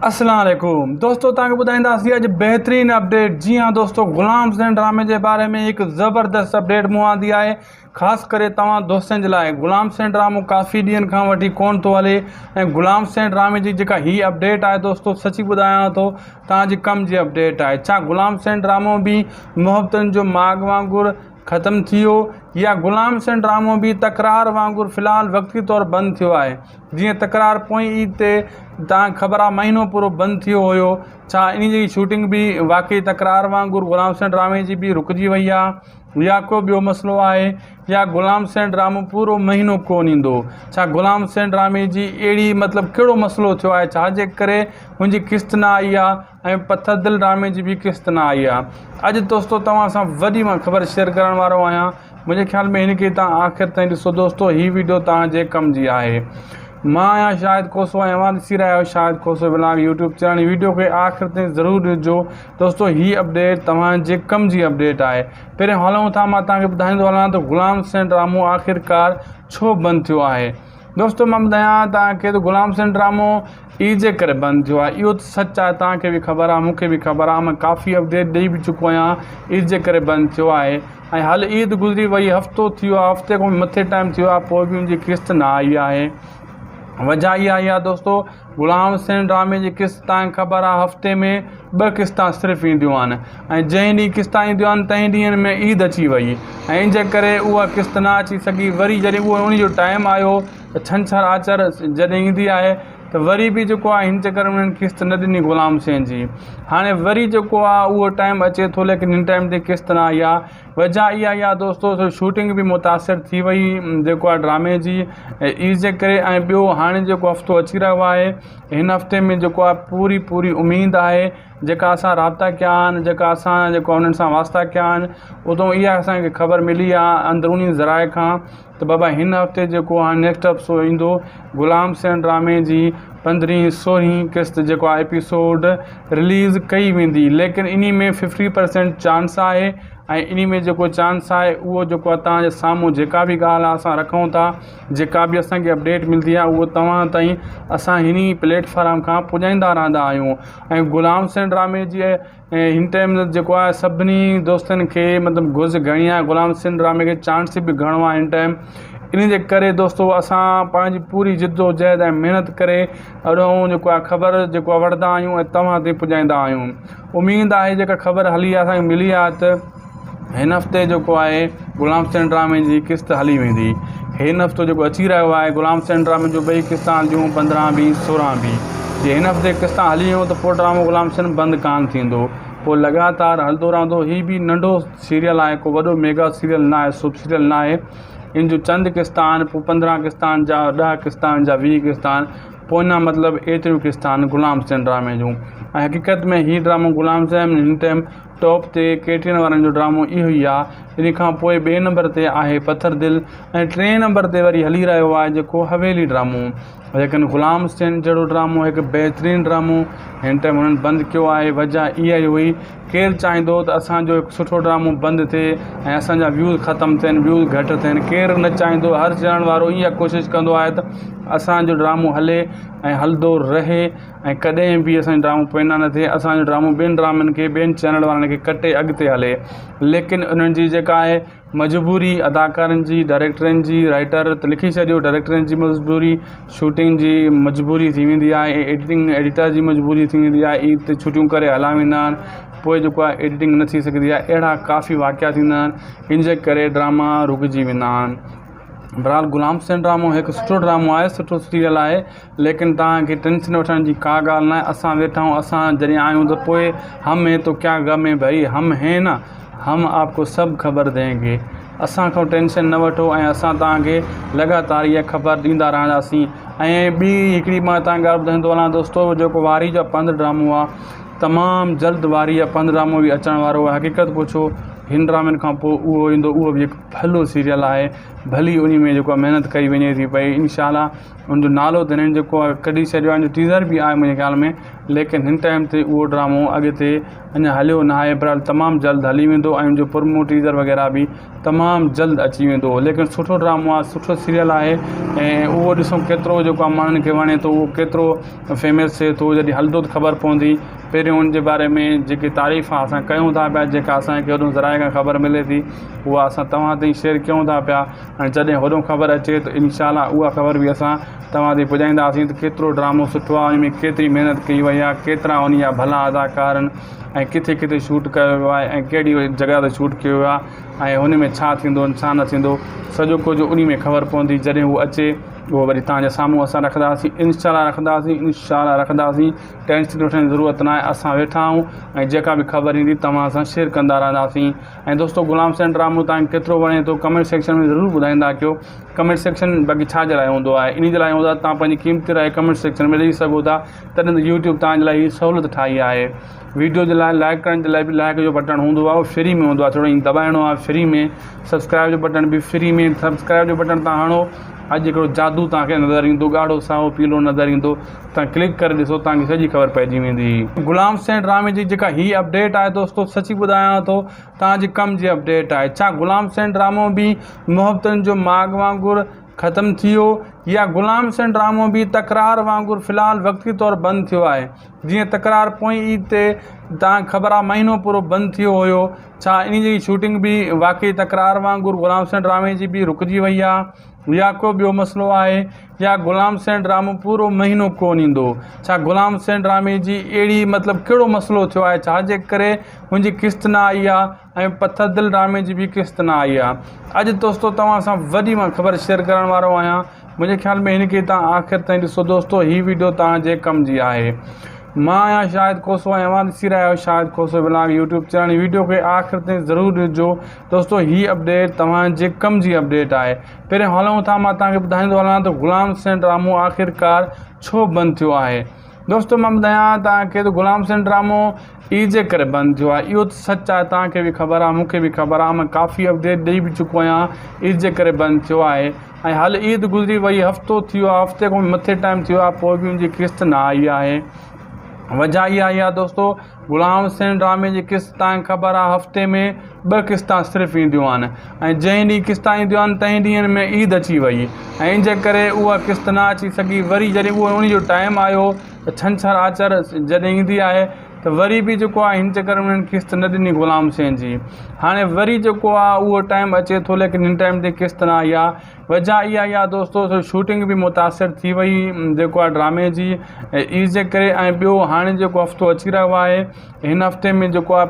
अस्सलाम वालेकुम दोस्तों, तव्हांखे ॿुधाईंदासीं अॼु बेहतरीन अपडेट। जी हाँ दोस्तों, ग़ुलाम हुसैन ड्रामे के बारे में एक ज़बरदस्त अपडेट मूं आंदी आहे, ख़ासि करे तव्हां दोस्तनि जे लाइ। ग़ुलाम हुसैन ड्रामो काफ़ी ॾींहंनि खां वठी कोन थो हले ऐं ग़ुलाम हुसैन ड्रामे जी जेका हीअ अपडेट आहे दोस्तों, सची ॿुधायां थो तव्हांजे कम जी अपडेट आहे। छा ग़ुलाम हुसैन ड्रामो भी मुहबतनि जो माग वांगुरु ख़त्म थी वियो, या ग़ुलाम हुसैन ड्रामो भी तकरार वांगुरु फ़िलहाल वक़्ती तौर बंदि थियो आहे? जीअं तकरार पोइ ईद ते तव्हांखे ख़बर आहे महीनो पूरो बंदि थियो हुयो, छा इन जी शूटिंग भी वाक़ई तकरार वांगुरु ग़ुलाम हुसैन ड्रामे जी भी रुकिजी वई आहे, या को ॿियो मसइलो आहे, या ग़ुलाम हुसैन ड्रामो पूरो महीनो कोन ईंदो? छा ग़ुलाम हुसैन ड्रामे जी अहिड़ी मतिलबु कहिड़ो मसइलो थियो आहे छाजे करे मुंहिंजी किस्त न आई आहे ऐं पथर दिलि ड्रामे जी भी किस्त न आई आहे? अॼु दोस्तों तव्हां सां वॾी मां ख़बर शेयर करण वारो आहियां। मुंहिंजे ख़्याल में हिनखे तव्हां आख़िर ताईं ॾिसो दोस्तों, हीअ वीडियो तव्हांजे कम जी आहे। मां आहियां शाहिद खोसो ऐं तव्हां ॾिसी रहिया आहियो Shahid Khoso blog YouTube channel. Video खे आख़िर ताईं ज़रूरु ॾिसजो दोस्तों, हीअ अपडेट तव्हांजे कम जी अपडेट आहे। पहिरियों हलूं था, मां तव्हांखे ॿुधाईंदो हलां त ग़ुलाम हुसैन ड्रामो आख़िरकार छो बंदि थियो आहे। दोस्तों मां ॿुधायां तव्हांखे त ग़ुलाम हुसैन ड्रामो ईद जे करे बंदि थियो आहे। इहो त सच आहे, तव्हांखे बि ख़बर आहे, मूंखे बि ख़बर आहे। मां काफ़ी अपडेट ॾेई बि चुको आहियां, ईद जे करे बंदि थियो आहे। ऐं हल ईद गुज़री वई, हफ़्तो थी वियो आहे, हफ़्ते खां मथे टाइम थियो आहे, पोइ बि मुंहिंजी किस्त न आई आहे। वजह इहा आहे दोस्तों, ग़ुलाम हुसैन ड्रामे जी किस्त तव्हांखे ख़बर आहे हफ़्ते में 2 किस्तां सिर्फ़ु ईंदियूं आहिनि, ऐं जंहिं ॾींहुं किस्तां ईंदियूं आहिनि तंहिं ॾींहंनि में ईद अची वई, ऐं इन जे करे उहा किस्त न अची सघी। वरी जॾहिं उन जो टाइम आयो त छंछरु आचर जॾहिं ईंदी आहे त वरी बि जेको आहे हिन चकर में उन्हनि किस्त न ॾिनी ग़ुलाम हुसैन जी। हाणे वरी जेको आहे उहो टाइम अचे थो, लेकिन हिन टाइम ते किस्त न आई आहे। वजह इहा आहे दोस्तों, शूटिंग बि मुतासिर थी वई जेको आहे ड्रामे जी ईद जे करे। ऐं ॿियो हाणे जेको हफ़्तो अची रहियो आहे, हिन हफ़्ते में जेको आहे पूरी उमेद आहे, जेका असां राब्ता कया आहिनि, जेका असां जेको उन्हनि सां वास्ता कया आहिनि, उतां इहा असांखे ख़बर मिली आहे अंदरूनी ज़राए खां त बाबा हिन हफ़्ते जेको आहे नेक्स्ट हफ़्तो ईंदो ग़ुलाम हुसैन ड्रामे जी 15वीं 16वीं किस्त जेको आहे एपिसोड रिलीज़ कई वेंदी। लेकिन इन में 50% चांस आहे, ऐं इन में जेको चांस आहे उहो जेको आहे तव्हांजे साम्हूं जेका बि ॻाल्हि आहे असां रखूं था, जेका बि असांखे अपडेट मिलंदी आहे उहो तव्हां ताईं असां हिन प्लेटफॉर्म खां पुॼाईंदा रहंदा आहियूं। ऐं ग़ुलाम हुसैन ड्रामे जी हिन टाइम जेको आहे सभिनी दोस्तनि खे मतिलबु घुर्ज घणी आहे, ग़ुलाम हुसैन ड्रामे खे चांस बि घणो आहे हिन टाइम। इन जे करे दोस्तों असां पंहिंजी पूरी जिद्दोजहद ऐं महिनत करे अॾों जेको आहे ख़बर जेको आहे वठंदा आहियूं ऐं तव्हां ताईं पुॼाईंदा आहियूं। उमेद आहे जेका ख़बर हली आहे असांखे मिली आहे त हिन हफ़्ते जेको आहे ग़ुलाम हुसैन ड्रामे जी किस्त हली वेंदी। हिन हफ़्तो जेको अची रहियो आहे ग़ुलाम हुसैन ड्रामे जो 2 किस्तां हलंदियूं, 15 बि 16 बि। जे हिन हफ़्ते किस्तां हली वियूं त पोइ ड्रामो ग़ुलाम हुसैन बंदि कान थींदो, पोइ लगातार हलंदो रहंदो। हीअ बि नंढो सीरियल आहे, को वॾो मेगा सीरियल न आहे, सुप सीरियल न आहे। इन जो चंद किस्तां आहिनि, पोइ 15 किस्तां जा, 10 किस्तां जा, 20 किस्तां आहिनि, पोइ न मतिलबु एतिरियूं किस्तां आहिनि ग़ुलाम हुसैन ड्रामे जूं। ऐं हक़ीक़त में हीअ ड्रामो ग़ुलाम हुसैन हिन टाइम टॉप ते केटिरियुनि वारनि जो ड्रामो इहो ई आहे। इन खां पोइ 2 नंबर ते आहे पथर दिलि, ऐं 3 नंबर ते वरी हली रहियो आहे जेको हवेली ड्रामो। लेकिन ग़ुलाम हुसैन जहिड़ो ड्रामो हिकु बहितरीनु ड्रामो हिन टाइम हुननि बंदि कयो आहे। वजह इहा ई हुई, केरु चाहींदो त असांजो हिकु सुठो ड्रामो बंदि थिए ऐं असांजा व्यूज़ ख़तमु थियनि, व्यूज़ घटि थियनि। केरु न चाहींदो, हर चैनल वारो इहा कोशिशि कंदो आहे त असांजो ड्रामो हले ऐं हलंदो रहे, ऐं कॾहिं बि असांजो ड्रामो पैना न थिए, असांजो ड्रामो ॿियनि ड्रामनि खे, ॿियनि चैनल वारनि खे कटे अॻिते हले। लेकिन उन्हनि जी जेका आहे मजबूरी, अदाकारनि जी, डायरेक्टरनि जी, राइटर त लिखी छॾियो, डायरेक्टरनि जी मजबूरी, शूटिंग जी मजबूरी थी वेंदी आहे, एडिटर जी मजबूरी थी वेंदी आहे। ईद ते छुटियूं करे हला वेंदा आहिनि, पोइ जेको आहे एडिटिंग न थी सघंदी आहे। अहिड़ा काफ़ी वाक़िया थींदा आहिनि, इन जे करे ड्रामा रुकिजी वेंदा आहिनि। बहरहाल ग़ुलाम हुसैन ड्रामो हिकु सुठो ड्रामो आहे, सुठो सीरियल आहे, लेकिन तव्हांखे टेंशन वठण जी का ॻाल्हि न आहे। असां वेठा आहियूं, असां जॾहिं आहियूं त पोइ हम है तो क्या गम है भाई, हम है न, हम आपको सभु ख़बर देंगे। असां खां टेंशन न वठो, ऐं असां तव्हांखे लगातार इहा ख़बर ॾींदा रहंदासीं। ऐं ॿी हिकिड़ी मां तव्हांखे ॻाल्हि ॿुधाईंदो हलां दोस्तों, जेको वारी जा 5 ड्रामो आहे, तमामु जल्द वारी जा 5 ड्रामो बि अचण वारो आहे। हक़ीक़त पुछो हिन ड्रामनि खां पोइ उहो ईंदो, उहो बि हिकु भलो सीरियल आहे। भली उन में जेको आहे महिनत कई वञे थी पई, इंशाल्लाह उनजो नालो त हिननि जेको आहे कढी छॾियो आहे, टीज़र बि आहे मुंहिंजे ख़्याल में। लेकिन हिन टाइम ते उहो ड्रामो अॻिते अञा हलियो न आहे, बहरहाल तमामु जल्द हली वेंदो ऐं जो प्रोमो टीज़र वग़ैरह बि तमामु जल्द अची वेंदो। लेकिन सुठो ड्रामो आहे, सुठो सीरियल आहे ऐं उहो ॾिसूं केतिरो जेको आहे माण्हुनि खे वणे थो, उहो केतिरो फेमस थिए थो। जॾहिं हलंदो त ख़बर पवंदी। पहिरियों हुन जे बारे में जेकी तारीफ़ आहे असां कयूं था पिया, जेका असांखे होॾो ज़राए खां ख़बर मिले थी उहा असां तव्हां ताईं शेयर कयूं था पिया। ऐं जॾहिं होॾो ख़बर अचे त इनशाला उहा ख़बर बि असां तव्हां ताईं पुॼाईंदासीं त केतिरो ड्रामो सुठो आहे, उन में केतिरी महिनत कई वई आहे, केतिरा उन जा भला अदाकार आहिनि ऐं किथे किथे शूट कयो वियो आहे ऐं कहिड़ी जॻह ते शूट कयो वियो आहे ऐं हुन में छा थींदो छा न थींदो, सॼो कुझु उन में ख़बर पवंदी। जॾहिं उहो अचे उहो वरी तव्हांजे साम्हूं असां रखंदासीं, इंशाल्लाह रखंदासीं। टेंशन वठण जी ज़रूरत न आहे, असां वेठा आहियूं ऐं जेका बि ख़बर ईंदी तव्हां सां शेयर कंदा रहंदासीं। ऐं दोस्तो गुलाम हुसैन ड्रामो तव्हांखे केतिरो वणे थो कमेंट सेक्शन में ज़रूरु ॿुधाईंदा कयो। कमेंट सेक्शन बाक़ी छा जे लाइ हूंदो आहे, इन जे लाइ हूंदो आहे तव्हां पंहिंजी क़ीमती राय कमेंट सेक्शन में ॾेई सघो था। तॾहिं त यूट्यूब तव्हांजे लाइ सहूलियत ठाही आहे। वीडियो जे लाइ लाइक करण जे लाइ बि लाइक जो बटण हूंदो आहे, उहो फ्री में हूंदो आहे, थोरो ईअं दॿाइणो आहे फ्री में। सब्सक्राइब जो बटण बि फ्री में, सब्सक्राइब जो बटण तव्हां हणो, अॼु हिकिड़ो जादू तव्हांखे नज़र ईंदो, ॻाढ़ो साओ पीलो नज़र ईंदो, तव्हां क्लिक करे ॾिसो तव्हांखे सॼी ख़बर पइजी वेंदी। गुलाम हुसैन ड्रामे जी जेका हीअ अपडेट आहे दोस्तो, सची ॿुधायां थो तव्हांजे कम जी अपडेट आहे। छा गुलाम हुसैन ड्रामो बि मुहबतनि जो माग वांगुरु ख़तमु थी वियो या गुलाम हुसैन ड्रामो बि तकरार वांगुरु फ़िलहाल वक़्ती तौरु बंदि थियो आहे? जीअं तकरार पोइ ईद ते तव्हांखे ख़बर आहे महीनो पूरो बंदि थियो हुयो, छा इन जी शूटिंग बि वाक़ई तकरार वांगुरु गुलाम हुसैन ड्रामे जी बि रुकिजी वई आहे या को ॿियो मसइलो आहे, या गुलाम हुसैन ड्रामो पूरो महीनो कोन ईंदो? छा गुलाम हुसैन ड्रामे जी अहिड़ी मतिलबु कहिड़ो मसइलो थियो आहे छाजे करे मुंहिंजी क़िस्त न आई आहे ऐं पथर दिलि ड्रामे जी बि क़िस्त न आई आहे? अॼु दोस्तो तव्हां सां वॾी मां ख़बर शेयर करण वारो आहियां। मुंहिंजे ख़्याल में हिन खे तव्हां आख़िर ताईं ॾिसो दोस्तो, हीअ वीडियो तव्हांजे कम जी आहे। मां आहियां शाहिद खोसो ऐं अवां ॾिसी रहिया आहियो Shahid Khoso blog YouTube channel. Video खे आख़िर ताईं ज़रूरु ॾिसजो दोस्तो, हीअ अपडेट तव्हांजे कम जी अपडेट आहे। पहिरियों हलूं था, मां तव्हांखे ॿुधाईंदो हलां त गुलाम हुसैन ड्रामो आख़िरकार छो बंदि थियो आहे। दोस्तो मां ॿुधायां तव्हांखे त गुलाम हुसैन ड्रामो ईद जे करे बंदि थियो आहे, इहो त सच आहे, तव्हांखे बि ख़बर आहे, मूंखे बि ख़बर आहे, मां काफ़ी अपडेट ॾेई बि चुको आहियां। ईद जे करे बंदि थियो आहे ऐं हल ईद गुज़री वई, हफ़्तो थी वियो आहे, हफ़्ते खां मथे टाइम थियो आहे, पोइ बि मुंहिंजी क़िस्त न आई आहे। वजह इहा आहे दोस्तो, गुलाम हुसैन ड्रामे जी क़िस्त तव्हांखे ख़बर आहे हफ़्ते में 2 क़िस्तां सिर्फ़ु ईंदियूं आहिनि ऐं जंहिं ॾींहुं क़िस्तां ईंदियूं आहिनि तंहिं ॾींहंनि में ईद अची वई ऐं इन जे करे उहा क़िस्त न अची सघी। वरी जॾहिं उहो उन जो टाइम आयो त छंछरु आचर जॾहिं ईंदी आहे त वरी बि जेको आहे हिन चकर में उन्हनि क़िस्त न ॾिनी गुलाम हुसैन जी। हाणे वरी जेको आहे उहो टाइम अचे थो, लेकिन हिन टाइम ते क़िस्त न आई आहे। वजह इहा आहे दोस्तो, शूटिंग बि मुतासिर थी वई जेको आहे ड्रामे जी ईद जे करे। ऐं ॿियो हाणे जेको हफ़्तो अची रहियो आहे, हिन हफ़्ते में जेको आहे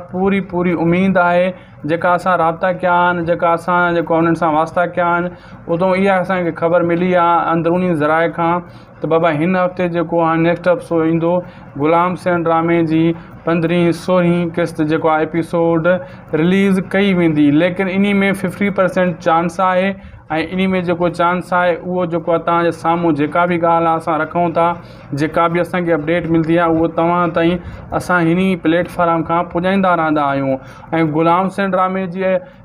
पूरी उमेदु आहे, जेका असां राब्ता कया आहिनि, जेका असां जेको उन्हनि सां वास्ता कया आहिनि, उतां इहा असांखे ख़बर मिली आहे अंदरूनी ज़राए खां त बाबा हिन हफ़्ते जेको आहे नेक्स्ट हफ़्तो ईंदो गुलाम हुसैन ड्रामे जी 15-16 क़िस्त जेको आहे एपिसोड रिलीज़ कई वेंदी। लेकिन इन में 50% चांस आहे ऐं इन में जेको चांस आहे उहो जेको आहे तव्हांजे साम्हूं जेका बि ॻाल्हि आहे असां रखूं था, जेका बि असांखे अपडेट मिलंदी आहे उहो तव्हां ताईं असां हिन प्लेटफॉर्म खां पुॼाईंदा रहंदा आहियूं। ऐं गुलाम हुसैन ड्रामे जी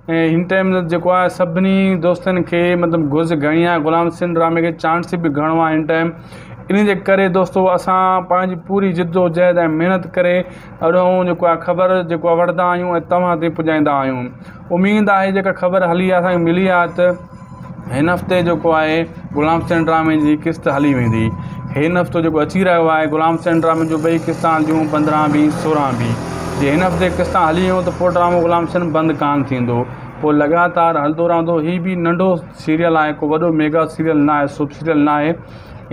हिन टाइम जेको आहे सभिनी दोस्तनि खे मतिलबु घुर्ज घणी आहे, गुलाम हुसैन ड्रामे खे चांस बि घणो आहे हिन टाइम। इन जे करे दोस्तो असां पंहिंजी पूरी जिद्दोजहद ऐं महिनत करे अॾों जेको आहे ख़बर जेको आहे वठंदा आहियूं ऐं तव्हां ताईं पुॼाईंदा आहियूं। उमेदु आहे जेका ख़बर हली आहे असांखे मिली आहे त हिन हफ़्ते जेको आहे गुलाम हुसैन ड्रामे जी क़िस्त हली वेंदी। हिन हफ़्तो जेको अची रहियो आहे गुलाम हुसैन ड्रामे जो 2 क़िस्तां हलियूं, 15 बि 16 बि। जे हिन हफ़्ते क़िस्तां हली वियूं त पोइ ड्रामो गुलाम हुसैन बंदि कान थींदो, पोइ लगातार हलंदो रहंदो। हीअ बि नंढो सीरियल आहे, को वॾो मेगा सीरियल न आहे, सुप सीरियल न आहे।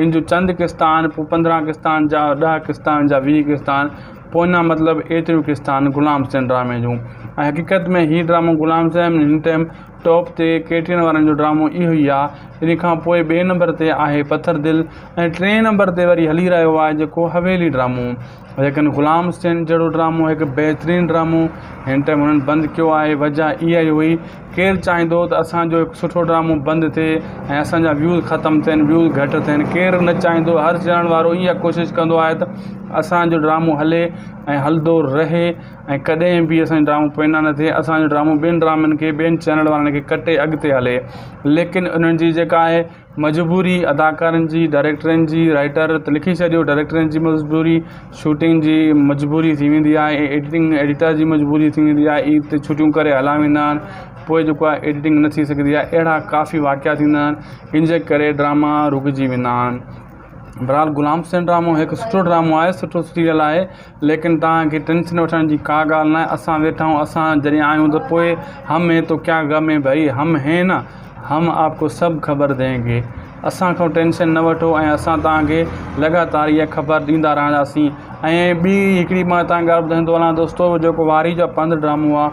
इन जूं चंद क़िस्तां आहिनि, पोइ 15 क़िस्तां जा 10 क़िस्तां जा 20 क़िस्तां आहिनि, पोइ न मतिलबु एतिरियूं क़िस्तां आहिनि गुलाम हुसैन ड्रामे जूं। ऐं हक़ीक़त में हीअ ड्रामो गुलाम हुसैन हिन टाइम टॉप ते केटीअन वारनि जो ड्रामो इहो ई आहे। इन खां पोइ 2 नंबर ते आहे पत्थर दिलि ऐं 3 नंबर ते वरी हली रहियो आहे जेको हवेली ड्रामो। लेकिन गुलाम हुसैन जहिड़ो ड्रामो हिकु बहितरीनु ड्रामो हिन टाइम हुननि बंदि कयो आहे। वजह इहा ई हुई, केरु चाहींदो त असांजो हिकु सुठो ड्रामो बंदि थिए ऐं असांजा व्यूज़ ख़तमु थियनि, व्यूज़ घटि थियनि। केरु न चाहींदो, हर चढ़ण वारो इहा कोशिशि कंदो आहे त असांजो ड्रामो हले ऐं हलंदो रहे ऐं कॾहिं बि असांजो ड्रामो पैना न थिए। असांजो ड्रामो ॿियनि ड्रामनि खे ॿियनि चैनल वारनि खे कटे अॻिते हले, लेकिन उन्हनि जी जेका आहे मजबूरी अदाकारनि जी, डायरेक्टरनि जी, राइटर त लिखी छॾियो, डायरेक्टरनि जी मजबूरी, शूटिंग जी मजबूरी थी वेंदी आहे ऐं एडिटर जी मजबूरी थी वेंदी आहे। ईद ते छुटियूं करे हला वेंदा आहिनि, पोइ जेको आहे एडिटिंग न थी सघंदी आहे। अहिड़ा काफ़ी वाक़िया थींदा आहिनि, इन जे करे ड्रामा रुकिजी वेंदा आहिनि। बहरहाल गुलाम हुसैन ड्रामो हिकु सुठो ड्रामो आहे, सुठो सीरियल आहे, लेकिन तव्हांखे टेंशन वठण जी का ॻाल्हि न आहे। असां वेठा आहियूं, असां जॾहिं आहियूं त पोइ हम है तो क्या गम है भाई, हम हैं न, हम आपको सभु ख़बर देंगे। असांखां टेंशन न वठो ऐं असां तव्हांखे लॻातार इहा ख़बर ॾींदा रहंदासीं। ऐं ॿी हिकिड़ी मां तव्हांखे ॻाल्हि ॿुधाईंदो हलां दोस्तो, जेको वारी जा पंध ड्रामो आहे,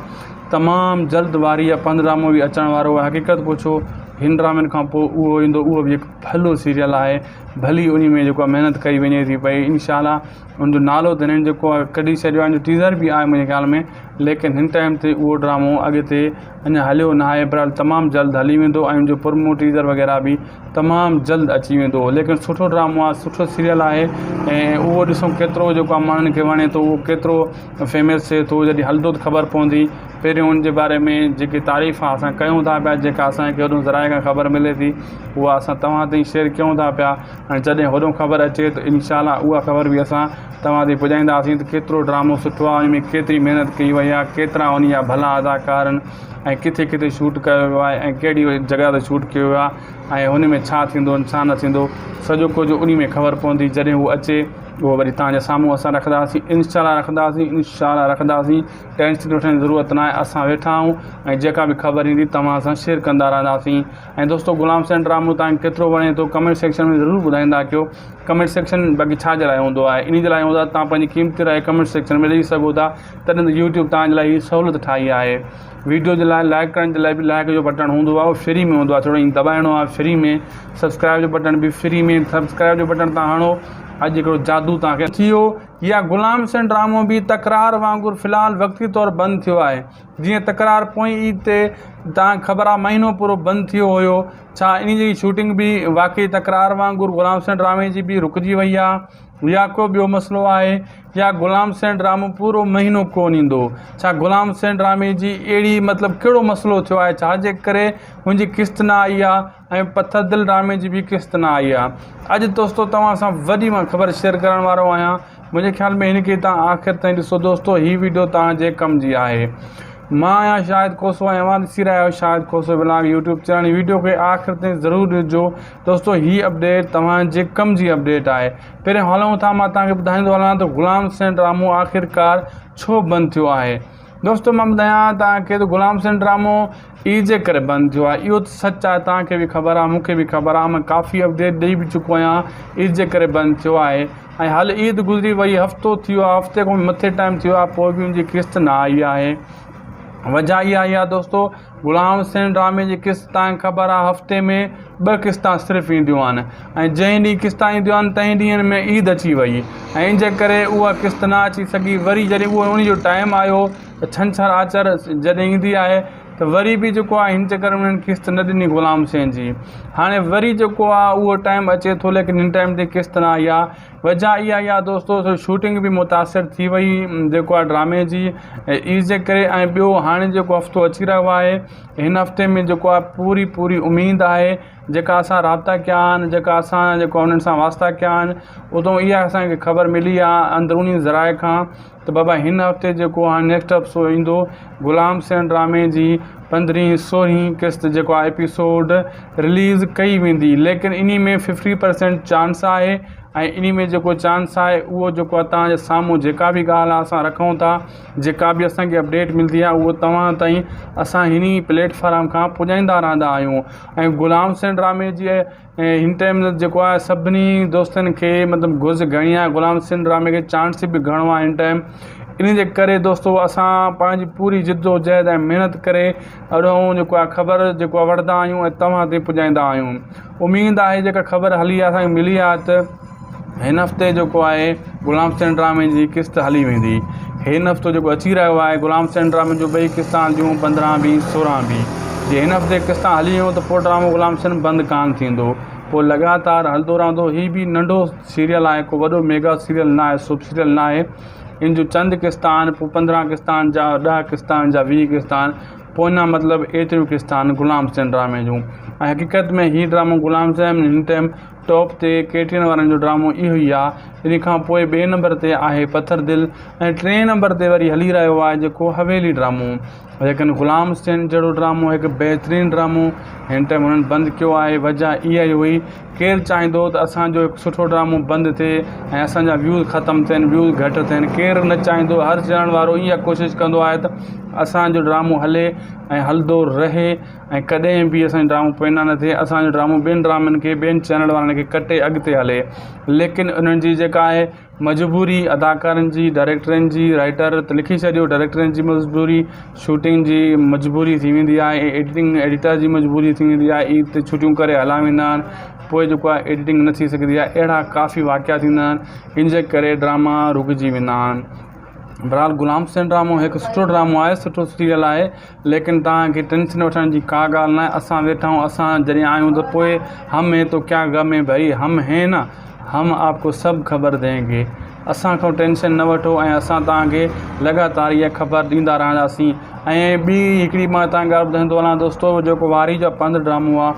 तमामु जल्द वारी जा पंध ड्रामो बि अचण वारो आहे। हक़ीक़त पुछो हिन ड्रामनि खां पोइ उहो ईंदो, उहो बि हिकु भलो सीरियल आहे, भली उन में जेको आहे महिनत कई वञे थी पई। इंशाल्लाह उनजो नालो त हिननि जेको आहे कढी छॾियो आहे, टीज़र बि आहे मुंहिंजे ख़्याल में, लेकिन हिन टाइम ते उहो ड्रामो अॻिते अञा हलियो न आहे। बहरहाल तमामु जल्द हली वेंदो ऐं उनजो प्रोमो टीज़र वग़ैरह बि तमामु जल्द अची वेंदो, लेकिन सुठो ड्रामो आहे, सुठो सीरियल आहे। ऐं उहो ॾिसूं केतिरो जेको आहे माण्हुनि खे वणे थो, उहो केतिरो फेमस थिए थो। जॾहिं हलंदो त ख़बर पवंदी। पहिरियों उनजे बारे में जेकी तारीफ़ आहे असां कयूं था पिया, जेका असांखे होॾो ज़राए खां ख़बर मिले थी, उहा असां तव्हां ताईं शेयर कयूं था पिया। ऐं जॾहिं होॾो ख़बर अचे त इंशाल्लाह उहा ख़बर बि असां तव्हां ताईं पुॼाईंदासीं त केतिरो ड्रामो सुठो आहे, उन में केतिरी महिनत कई वई आहे, केतिरा उन जा भला अदाकार आहिनि ऐं किथे किथे शूट कयो वियो आहे ऐं कहिड़ी जॻह ते शूट कयो वियो आहे ऐं हुन में छा थींदो छा न थींदो, सॼो कुझु उन में ख़बर पवंदी। जॾहिं उहो अचे उहो वरी तव्हांजे साम्हूं असां रखंदासीं, इंशाल्लाह रखंदासीं। टेंशन वठण जी ज़रूरत न आहे, असां वेठा आहियूं ऐं जेका बि ख़बर ईंदी तव्हां सां शेयर कंदा रहंदासीं। ऐं दोस्तो गुलाम हुसैन ड्रामो तव्हांखे केतिरो वणे थो कमेंट सेक्शन में ज़रूरु ॿुधाईंदा कयो। कमेंट सेक्शन बाक़ी छाजे लाइ हूंदो आहे, इन जे लाइ हूंदो आहे तव्हां पंहिंजी क़ीमती राय कमेंट सेक्शन में ॾेई सघो था। तॾहिं त यूट्यूब तव्हांजे लाइ हीअ सहूलियत ठाही आहे। वीडियो जे लाइ लाइक करण जे लाइ बि लाइक जो बटन हूंदो आहे, उहो फ्री में हूंदो आहे, थोरो ईअं दॿाइणो आहे फ्री में। सब्सक्राइब जो बटन बि फ्री में, सब्सक्राइब जो बटन तव्हां हणो, अॼु हिकिड़ो जादू तव्हांखे थी वियो। या गुलाम हुसैन ड्रामो बि तकरार वांगुरु फ़िलहालु वक़्ती तौरु बंदि थियो आहे। जीअं तकरार पोइ ईद ते तव्हांखे ख़बर आहे महीनो पूरो बंदि थियो हुयो, छा इन जी शूटिंग बि वाक़ई तकरार वांगुरु गुलाम हुसैन ड्रामे जी बि रुकिजी वई आहे, या को ॿियो मसइलो आहे, या गुलाम हुसैन ड्रामो पूरो महीनो कोन ईंदो? छा गुलाम हुसैन ड्रामे जी अहिड़ी मतिलबु कहिड़ो मसइलो थियो आहे छाजे करे मुंहिंजी क़िस्त न आई आहे ऐं पथर दिलि ड्रामे जी बि क़िस्त न आई आहे? अॼु दोस्तो तव्हां सां वॾी मां ख़बर शेयर करण वारो आहियां। मुंहिंजे ख़्याल में हिन खे तव्हां आख़िर ताईं ॾिसो दोस्तो, हीअ वीडियो तव्हांजे कम जी आहे। मां आहियां शाहिद खोसो ऐं मां ॾिसी रहिया आहियो Shahid Khoso blog YouTube channel. Video खे आख़िर ताईं ज़रूरु ॾिसजो दोस्तो, हीअ अपडेट तव्हांजे कम जी अपडेट आहे। पहिरियों हलूं था, मां तव्हांखे ॿुधाईंदो हलां त गुलाम हुसैन ड्रामो आख़िरकार छो बंदि थियो आहे। दोस्तो मां ॿुधायां तव्हांखे त गुलाम हुसैन ड्रामो ईद जे करे बंदि थियो आहे, इहो त सच आहे, तव्हांखे बि ख़बर आहे, मूंखे बि ख़बर आहे। मां काफ़ी अपडेट ॾेई बि चुको आहियां, ईद जे करे बंदि थियो आहे। ऐं हल ईद गुज़री वई, हफ़्तो थियो आहे, हफ़्ते खां मथे टाइम थियो आहे, पोइ बि मुंहिंजी क़िस्त न आई आहे। वजह इहा आहे दोस्तो, गुलाम हुसैन ड्रामे जी क़िस्त तव्हांखे ख़बर आहे हफ़्ते में 2 क़िस्तां सिर्फ़ु ईंदियूं आहिनि ऐं जंहिं ॾींहुं क़िस्तां ईंदियूं आहिनि तंहिं ॾींहंनि में ईद अची वई ऐं इन जे करे उहा क़िस्त न अची सघी। वरी जॾहिं उहो उन जो टाइम आयो त छंछरु आचर जॾहिं ईंदी आहे त वरी बि जेको आहे हिन चकर में उन्हनि क़िस्त न ॾिनी गुलाम हुसैन जी। हाणे वरी जेको आहे उहो टाइम अचे थो, लेकिन हिन टाइम ते क़िस्त न आई आहे। वजह इहा ई आहे दोस्तो, शूटिंग बि मुतासिर थी वई जेको आहे ड्रामे जी ईद जे करे। ऐं ॿियो हाणे जेको हफ़्तो अची रहियो आहे, हिन हफ़्ते में जेको आहे पूरी उमेद आहे, जेका असां राब्ता कया आहिनि, जेका असां जेको उन्हनि सां वास्ता कया आहिनि, उतां इहा असांखे ख़बर मिली आहे अंदरूनी ज़राए खां त बाबा हिन हफ़्ते जेको आहे नेक्स्ट हफ़्तो ईंदो गुलाम हुसैन ड्रामे जी 15वीं 16वीं क़िस्त जेको आहे एपिसोड रिलीज़ कई वेंदी। लेकिन इन में 50% चांस आहे ऐं इन में जेको चांस आहे उहो जेको आहे तव्हांजे साम्हूं जेका बि ॻाल्हि आहे असां रखूं था, जेका बि असांखे अपडेट मिलंदी आहे उहो तव्हां ताईं असां हिन प्लेटफॉर्म खां पुॼाईंदा रहंदा आहियूं। ऐं गुलाम हुसैन ड्रामे जी हिन टाइम जेको आहे सभिनी दोस्तनि खे मतिलबु घुर्ज घणी आहे, गुलाम हुसैन ड्रामे खे चांस बि घणो आहे हिन टाइम। इन जे करे दोस्तो असां पंहिंजी पूरी जिद्दोजहद ऐं महिनत करे अॾों जेको आहे ख़बर जेको आहे वठंदा आहियूं ऐं तव्हां ताईं पुॼाईंदा आहियूं। उमेद आहे जेका ख़बर हली आहे असांखे मिली आहे त हिन हफ़्ते जेको आहे गुलाम हुसैन ड्रामे जी क़िस्त हली वेंदी। हिन हफ़्तो जेको अची रहियो आहे गुलाम हुसैन ड्रामे जो 2 क़िस्तां हलंदियूं, 15 बि 16 बि। जे हिन हफ़्ते क़िस्तां हली वियूं त पोइ ड्रामो गुलाम हुसैन बंदि कान थींदो। पोइ लगातार हलंदो रहंदो। हीअ बि नंढो सीरियल आहे, को वॾो मेगा सीरियल न आहे, सुप सीरियल न आहे। इन जूं चंद क़िस्तां आहिनि, पोइ 15 क़िस्तां आहिनि जा 10 क़िस्तां आहिनि जा 20 क़िस्तां आहिनि, पोइ न मतिलबु एतिरियूं क़िस्तां आहिनि गुलाम हुसैन ड्रामे जूं। ऐं हक़ीक़त में हीअ ड्रामो गुलाम हुसैन हिन टाइम टॉप ते केटीन वारनि जो ड्रामो इहो ई आहे। इन खां पोइ ॿिए नंबर ते आहे पत्थर दिल ऐं 3 नंबर ते वरी हली रहियो आहे जेको हवेली ड्रामो। लेकिन गुलाम हुसैन जहिड़ो ड्रामो हिकु बहितरीनु ड्रामो हिन टाइम हुननि बंदि कयो आहे। वजह इहा ई हुई, केरु चाहींदो त असांजो हिकु सुठो ड्रामो बंदि थिए ऐं असांजा व्यूज़ ख़तमु थियनि, व्यूज़ घटि थियनि। केरु न चाहींदो, हर चढ़ण वारो इहा कोशिशि कंदो आहे त असांजो ड्रामो हले ऐं हलंदो रहे ऐं कॾहिं बि असांजो ड्रामो पोइना न थिए, असांजो ड्रामो ॿियनि ड्रामनि खे, ॿियनि चैनल वारनि खे कटे अॻिते हले। लेकिन उन्हनि जी जेका आहे मजबूरी, अदाकारनि जी, डायरेक्टरनि जी, राइटर त लिखी छॾियो, डायरेक्टरनि जी मजबूरी, शूटिंग जी मजबूरी थी वेंदी आहे, एडिटर जी मजबूरी थी वेंदी आहे, ईद ते छुटियूं करे हला वेंदा आहिनि, पोइ जेको आहे एडिटिंग न थी सघंदी आहे। अहिड़ा काफ़ी वाक़िया थींदा आहिनि, इन जे करे ड्रामा रुकिजी वेंदा आहिनि। बहरहाल गुलाम हुसैन ड्रामो हिकु सुठो ड्रामो आहे, सुठो सीरियल आहे, लेकिन तव्हांखे टेंशन वठण जी का ॻाल्हि न आहे। असां वेठा आहियूं, असां जॾहिं आहियूं त पोइ हम है तो क्या गम है भाई, हम हैं न, हम आपको सभु ख़बर देंगे। असां खां टेंशन न वठो ऐं असां तव्हांखे लगातार इहा ख़बर ॾींदा रहंदासीं। ऐं ॿी हिकिड़ी मां तव्हांखे ॻाल्हि ॿुधाईंदो वञा दोस्तो, जेको वारी जा पंध ड्रामो आहे,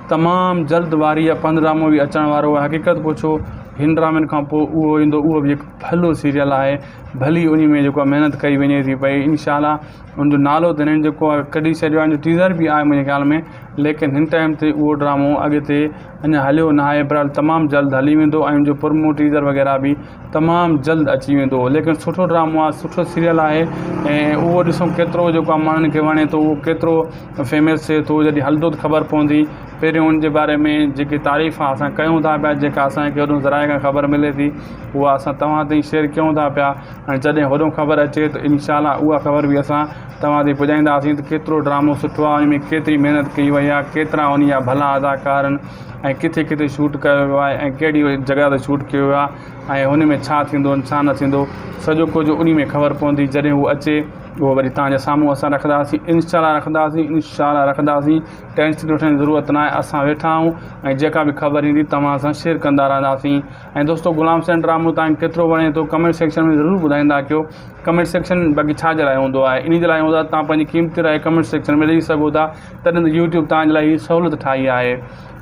तमामु जल्द वारी जा पंध ड्रामो बि अचण वारो आहे। हक़ीक़त पुछो हिन ड्रामनि खां पोइ उहो ईंदो, उहो बि हिकु भलो सीरियल आहे, भली उन में जेको आहे महिनत कई वञे थी पई। इंशाल्लाह उनजो नालो त हिननि जेको आहे कढी छॾियो आहे, टीज़र बि आहे मुंहिंजे ख़्याल में, लेकिन हिन टाइम ते उहो ड्रामो अॻिते अञा हलियो न आहे। बहरहाल तमामु जल्द हली वेंदो ऐं उनजो प्रोमो टीज़र वग़ैरह बि तमामु जल्द अची वेंदो। लेकिन सुठो ड्रामो आहे, सुठो सीरियल आहे ऐं उहो ॾिसूं केतिरो जेको आहे माण्हुनि खे वणे थो, उहो केतिरो फेमस थिए थो। जॾहिं हलंदो त ख़बर पवंदी। पहिरियों उनजे बारे में जेकी तारीफ़ आहे असां कयूं था पिया, जेका असांखे होॾो ज़राए खां ख़बर मिले थी, उहा असां तव्हां ताईं शेयर कयूं था पिया। ऐं जॾहिं होॾो ख़बर अचे त इंशाल्लाह उहा ख़बर बि असां तव्हां ताईं पुॼाईंदासीं त केतिरो ड्रामो सुठो आहे, उन में केतिरी महिनत कई वई आहे, केतिरा उन जा भला अदाकार आहिनि ऐं किथे किथे शूट कयो वियो आहे ऐं कहिड़ी जॻह ते शूट कयो वियो आहे ऐं हुन में छा थींदो छा न थींदो, सॼो कुझु उन में ख़बर पवंदी। जॾहिं उहो अचे उहो वरी तव्हांजे साम्हूं असां रखंदासीं, इंशाल्लाह रखंदासीं। टेंशन वठण जी ज़रूरत न आहे, असां वेठा आहियूं ऐं जेका बि ख़बर ईंदी तव्हां सां शेयर कंदा रहंदासीं। ऐं दोस्तो गुलाम हुसैन ड्रामो तव्हांखे केतिरो वणे थो कमेंट सेक्शन में ज़रूरु ॿुधाईंदा कयो। कमेंट सेक्शन बाक़ी छा जे लाइ हूंदो आहे, इन जे लाइ हूंदो आहे तव्हां पंहिंजी क़ीमती राय कमेंट सेक्शन में ॾेई सघो था। तॾहिं त यूट्यूब तव्हांजे लाइ सहूलियत ठाही आहे।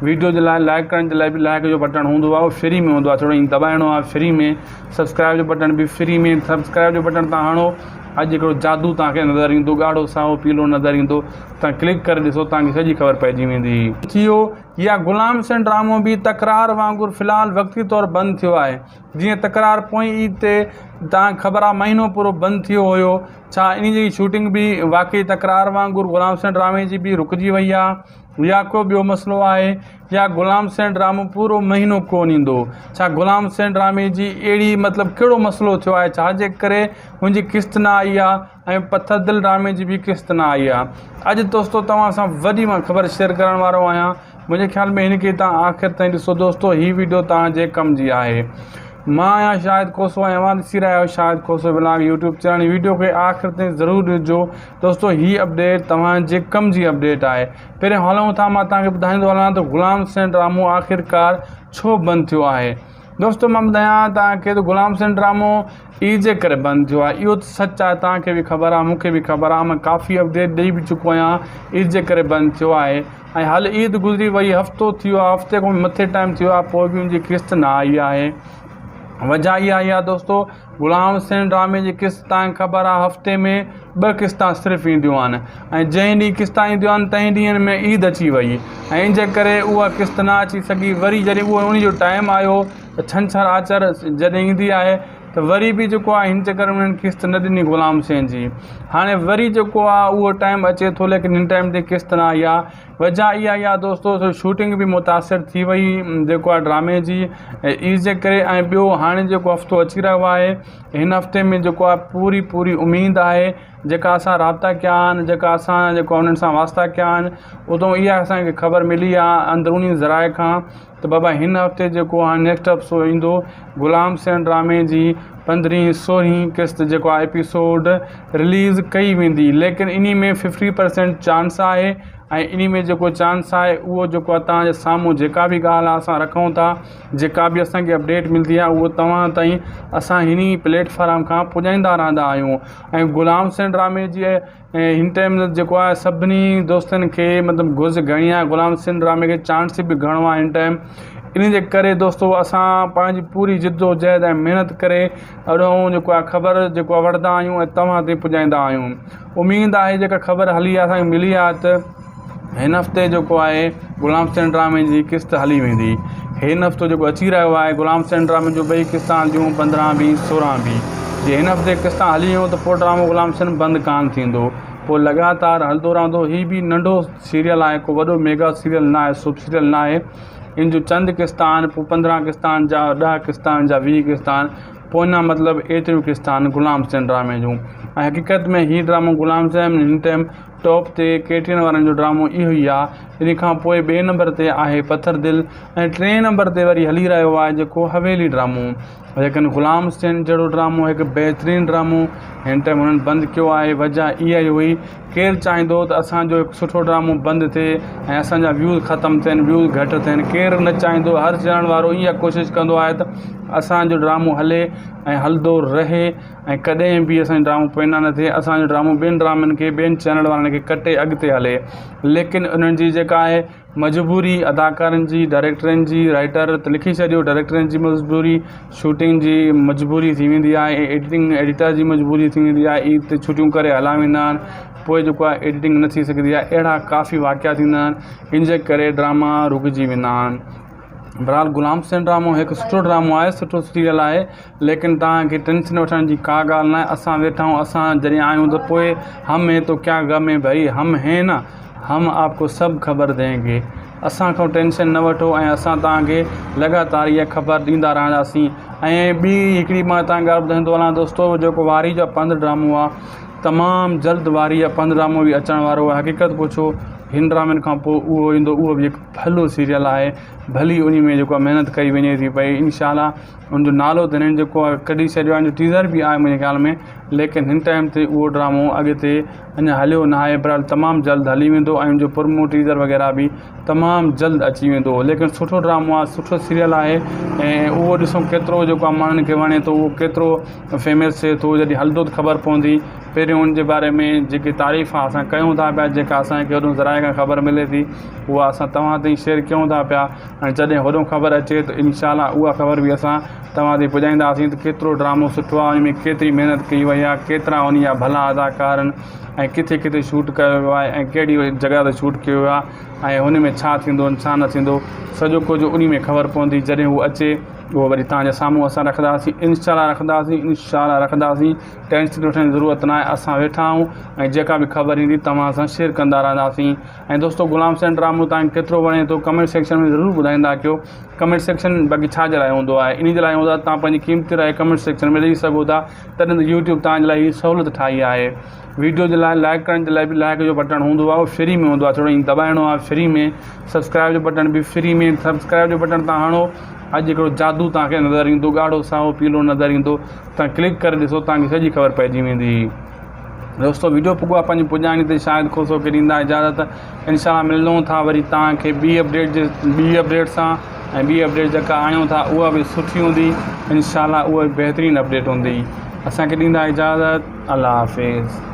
वीडियो जे लाइ लाइक करण जे लाइ बि लाइक जो बटन हूंदो आहे, उहो फ्री में हूंदो आहे, थोरो ईअं दॿाइणो आहे फ्री में। सब्सक्राइब जो बटन बि फ्री में, सब्सक्राइब जो बटन तव्हां हणो, अॼु हिकिड़ो जादू तव्हांखे नज़र ईंदो, ॻाढ़ो साओ पीलो नज़र ईंदो, तव्हां क्लिक करे ॾिसो तव्हांखे सॼी ख़बर पइजी वेंदी। थी वियो या गुलाम हुसैन ड्रामो बि तकरार वांगुरु फ़िलहालु वक़्ती तौरु बंदि थियो आहे। जीअं तकरार पोइ ईद ते तव्हांखे ख़बर आहे महीनो पूरो बंदि थियो हुयो, छा इन जी शूटिंग बि वाक़ई तकरार वांगुरु गुलाम हुसैन ड्रामे जी बि रुकिजी वई आहे, या को ॿियो मसइलो आहे, या गुलाम हुसैन ड्रामो पूरो महीनो कोन ईंदो। छा गुलाम हुसैन ड्रामे जी अहिड़ी मतिलबु कहिड़ो मसइलो थियो आहे छाजे करे मुंहिंजी क़िस्त न आई आहे ऐं पत्थर दिल ड्रामे जी बि क़िस्त न आई आहे। अॼु दोस्तो तव्हां सां वॾी मां ख़बर शेयर करण वारो आहियां। मुंहिंजे ख़्याल में हिनखे तव्हां आख़िर ताईं ॾिसो दोस्तो, हीअ वीडियो तव्हांजे कम जी आहे। मां आहियां शाहिद खोसो ऐं मां ॾिसी रहिया आहियो Shahid Khoso blog YouTube channel. Video खे आख़िर ताईं ज़रूरु ॾिसजो दोस्तो, हीअ अपडेट तव्हांजे कम जी अपडेट आहे। पहिरियों हलूं था, मां तव्हांखे ॿुधाईंदो हलां त गुलाम हुसैन ड्रामो आख़िरकार छो बंदि थियो आहे। दोस्तो मां ॿुधायां तव्हांखे त गुलाम हुसैन ड्रामो ईद जे करे बंदि थियो आहे, इहो त सच आहे, तव्हांखे बि ख़बर आहे, मूंखे बि ख़बर आहे, मां काफ़ी अपडेट ॾेई बि चुको आहियां। ईद जे करे बंदि थियो आहे ऐं हल ईद गुज़री वई, हफ़्तो थियो आहे, हफ़्ते खां मथे टाइम थियो आहे, पोइ बि मुंहिंजी क़िस्त न आई आहे। वजह इहा ई आहे दोस्तो, गुलाम हुसैन ड्रामे जी क़िस्त तव्हांखे ख़बर आहे हफ़्ते में 2 क़िस्तां सिर्फ़ु ईंदियूं आहिनि ऐं जंहिं ॾींहुं क़िस्तां ईंदियूं आहिनि तंहिं ॾींहंनि में ईद अची वई ऐं इन जे करे उहा क़िस्त न अची सघी। वरी जॾहिं उहो उन जो टाइम आयो त छंछरु आचर जॾहिं ईंदी आहे त वरी बि जेको आहे हिन चकर में उन्हनि क़िस्त न ॾिनी गुलाम हुसैन जी। हाणे वरी जेको आहे उहो टाइम अचे थो, लेकिन हिन टाइम ते क़िस्त न आई आहे। वजह इहा ई आहे दोस्तो, शूटिंग बि मुतासिर थी वई जेको आहे ड्रामे जी ईद जे करे। ऐं ॿियो हाणे जेको हफ़्तो अची रहियो आहे, हिन हफ़्ते में जेको आहे पूरी उमेद आहे, जेका असां राब्ता कया आहिनि, जेका असां जेको उन्हनि सां वास्ता कया आहिनि, उतां इहा असांखे ख़बर मिली आहे अंदरूनी ज़राए खां त बाबा हिन हफ़्ते जेको आहे नेक्स्ट हफ़्तो ईंदो गुलाम हुसैन ड्रामे जी 15-16 क़िस्त जेको आहे एपिसोड रिलीज़ कई वेंदी। लेकिन इन में 50% चांस आहे ऐं इन में जेको चांस आहे उहो जेको आहे तव्हांजे साम्हूं जेका बि ॻाल्हि आहे असां रखूं था, जेका बि असांखे अपडेट मिलंदी आहे उहो तव्हां ताईं असां हिन प्लेटफॉर्म खां पुॼाईंदा रहंदा आहियूं। ऐं गुलाम हुसैन ड्रामे जी हिन टाइम जेको आहे सभिनी दोस्तनि खे मतिलबु घुर्ज घणी आहे, गुलाम हुसैन ड्रामे खे चांस बि घणो आहे हिन टाइम। इन जे करे दोस्तो असां पंहिंजी पूरी जिद्दोजहद ऐं महिनत करे अॾों जेको आहे ख़बर जेको आहे वठंदा आहियूं ऐं तव्हां ताईं पुॼाईंदा आहियूं। उमेदु आहे जेका ख़बर हली आहे असांखे मिली आहे त हिन हफ़्ते जेको आहे गुलाम हुसैन ड्रामे जी क़िस्त हली वेंदी। हिन हफ़्तो जेको अची रहियो आहे गुलाम हुसैन ड्रामे जो ॿई क़िस्तां हलियूं 15 बि 16 बि। जे हिन हफ़्ते क़िस्तां हली वियूं त पोइ ड्रामो गुलाम हुसैन बंदि कान थींदो, पोइ लगातार हलंदो रहंदो। हीअ बि नंढो सीरियल आहे, को वॾो मेगा सीरियल न आहे, सुप सीरियल न आहे। इन जो चंद क़िस्तां आहिनि, पोइ 15 क़िस्तां आहिनि जा 10 क़िस्तां आहिनि जा 20 क़िस्तां आहिनि, पोइ न मतिलबु एतिरियूं क़िस्तां आहिनि गुलाम हुसैन ड्रामे जूं। ऐं हक़ीक़त में हीअ ड्रामो गुलाम हुसैन हिन टाइम टॉप ते केटिरियुनि वारनि जो ड्रामो इहो ई आहे। इन खां पोइ ॿिए नंबर ते आहे पत्थर दिलि ऐं 3 नंबर ते वरी हली रहियो आहे जेको हवेली ड्रामो। लेकिन गुलाम हुसैन जहिड़ो ड्रामो हिकु बहितरीनु ड्रामो हिन टाइम हुननि बंदि कयो आहे। वजह इहा ई हुई, केरु चाहींदो त असांजो हिकु सुठो ड्रामो बंदि थिए ऐं असांजा व्यूज़ ख़तमु थियनि, व्यूज़ घटि थियनि। केरु न चाहींदो, हर चढ़ण वारो इहा कोशिशि कंदो आहे त असांजो ड्रामो हले ऐं हलंदो रहे ऐं कॾहिं बि असांजो ड्रामो पैना न थिए, असांजो ड्रामो ॿियनि ड्रामनि खे ॿियनि चैनल वारनि खे कटे अॻिते हले। लेकिन उन्हनि जी जेका आहे मजबूरी, अदाकारनि जी, डायरेक्टरनि जी, राइटर त लिखी छॾियो, डायरेक्टरनि जी मजबूरी, शूटिंग जी मजबूरी थी वेंदी आहे, एडिटिंग एडिटर जी मजबूरी थी वेंदी आहे। ईद ते छुटियूं करे हला वेंदा आहिनि, पोइ जेको आहे एडिटिंग न थी सघंदी आहे। अहिड़ा काफ़ी वाक़िया थींदा आहिनि, इन जे करे ड्रामा रुकिजी वेंदा आहिनि। बहरहाल गुलाम हुसैन ड्रामो हिकु सुठो ड्रामो आहे, सुठो सीरियल आहे, लेकिन तव्हांखे टेंशन वठण जी का ॻाल्हि न आहे। असां वेठा आहियूं, असां जॾहिं आहियूं त पोइ हम है तो क्या गम है भाई, हम हैं न, हम आपको सभु ख़बर देंगे। असां खां टेंशन न वठो ऐं असां तव्हांखे लगातार इहा ख़बर ॾींदा रहंदासीं। ऐं ॿी हिकिड़ी मां तव्हांखे ॻाल्हि ॿुधाईंदो हलां दोस्तो, जेको वारी जा 5 ड्रामो आहे तमामु जल्द वारी जा 5 ड्रामो बि अचण वारो आहे। हक़ीक़त पुछो हिन ड्रामनि खां पोइ उहो ईंदो, उहो बि हिकु भलो सीरियल आहे। भली उन में जेको आहे महिनत कई वञे थी पई, इंशाल्लाह उनजो नालो त हिननि जेको आहे कढी छॾियो आहे, टीज़र बि आहे मुंहिंजे ख़्याल में, लेकिन हिन टाइम ते उहो ड्रामो अॻिते अञा हलियो न आहे। बहरहाल तमामु जल्द हली वेंदो ऐं उनजो प्रोमो टीज़र वग़ैरह बि तमामु जल्द अची वेंदो। लेकिन सुठो ड्रामो आहे, सुठो सीरियल आहे ऐं उहो ॾिसूं केतिरो जेको आहे माण्हुनि खे वणे थो, उहो केतिरो फेमस थिए थो। जॾहिं हलंदो त ख़बर पवंदी। पहिरियों उनजे बारे में जेकी तारीफ़ आहे असां कयूं था पिया, जेका असांखे होॾो ज़राए खां ख़बर मिले थी, उहा असां तव्हां ताईं शेयर कयूं था पिया। ऐं जॾहिं होॾो ख़बर अचे त इंशाल्लाह उहा ख़बर बि असां तव्हां ताईं पुॼाईंदासीं त केतिरो ड्रामो सुठो आहे, उन में केतिरी महिनत कई वई आहे, केतिरा उन जा भला अदाकार आहिनि ऐं किथे किथे शूट कयो वियो आहे ऐं कहिड़ी जॻह ते शूट कयो वियो आहे ऐं हुन में छा थींदो छा न थींदो, सॼो कुझु उन में ख़बर पवंदी। जॾहिं उहो अचे उहो वरी तव्हांजे साम्हूं असां रखंदासीं, इंशाल्लाह रखंदासीं। टेंशन वठण जी ज़रूरत न आहे, असां वेठा आहियूं ऐं जेका बि ख़बर ईंदी तव्हां सां शेयर कंदा रहंदासीं। ऐं दोस्तो गुलाम हुसैन ड्रामो तव्हांखे केतिरो वणे थो कमेंट सेक्शन में ज़रूरु ॿुधाईंदा कयो। कमेंट सेक्शन बाक़ी छाजे लाइ हूंदो आहे, इन जे लाइ हूंदो आहे तव्हां पंहिंजी क़ीमती राय कमेंट सेक्शन में ॾेई सघो था। तॾहिं त यूट्यूब तव्हांजे लाइ हीअ सहूलियत ठाही आहे। वीडियो जे लाइ लाइक करण जे लाइ बि लाइक जो बटण हूंदो आहे, उहो फ्री में हूंदो आहे, थोरो ईअं दॿाइणो आहे फ्री में। सब्सक्राइब जो बटण बि फ्री में, सब्सक्राइब जो बटण तव्हां हणो, अॼु हिकिड़ो जादू तव्हांखे नज़र ईंदो, ॻाढ़ो साओ पीलो नज़र ईंदो, तव्हां क्लिक करे ॾिसो, तव्हांखे सॼी ख़बर पइजी वेंदी। दोस्तो वीडियो पुॻो आहे पंहिंजी पुॼाणी ते शायदि खोसो खे ॾींदा इजाज़त। इंशाल्लाह मिलूं था वरी तव्हांखे ॿी अपडेट सां, ऐं ॿी अपडेट जेका आणियूं था उहा बि सुठी हूंदी इंशाल्लाह, उहा बहितरीनु अपडेट हूंदी। असांखे ॾींदा इजाज़त। अल्लाह हाफ़िज़।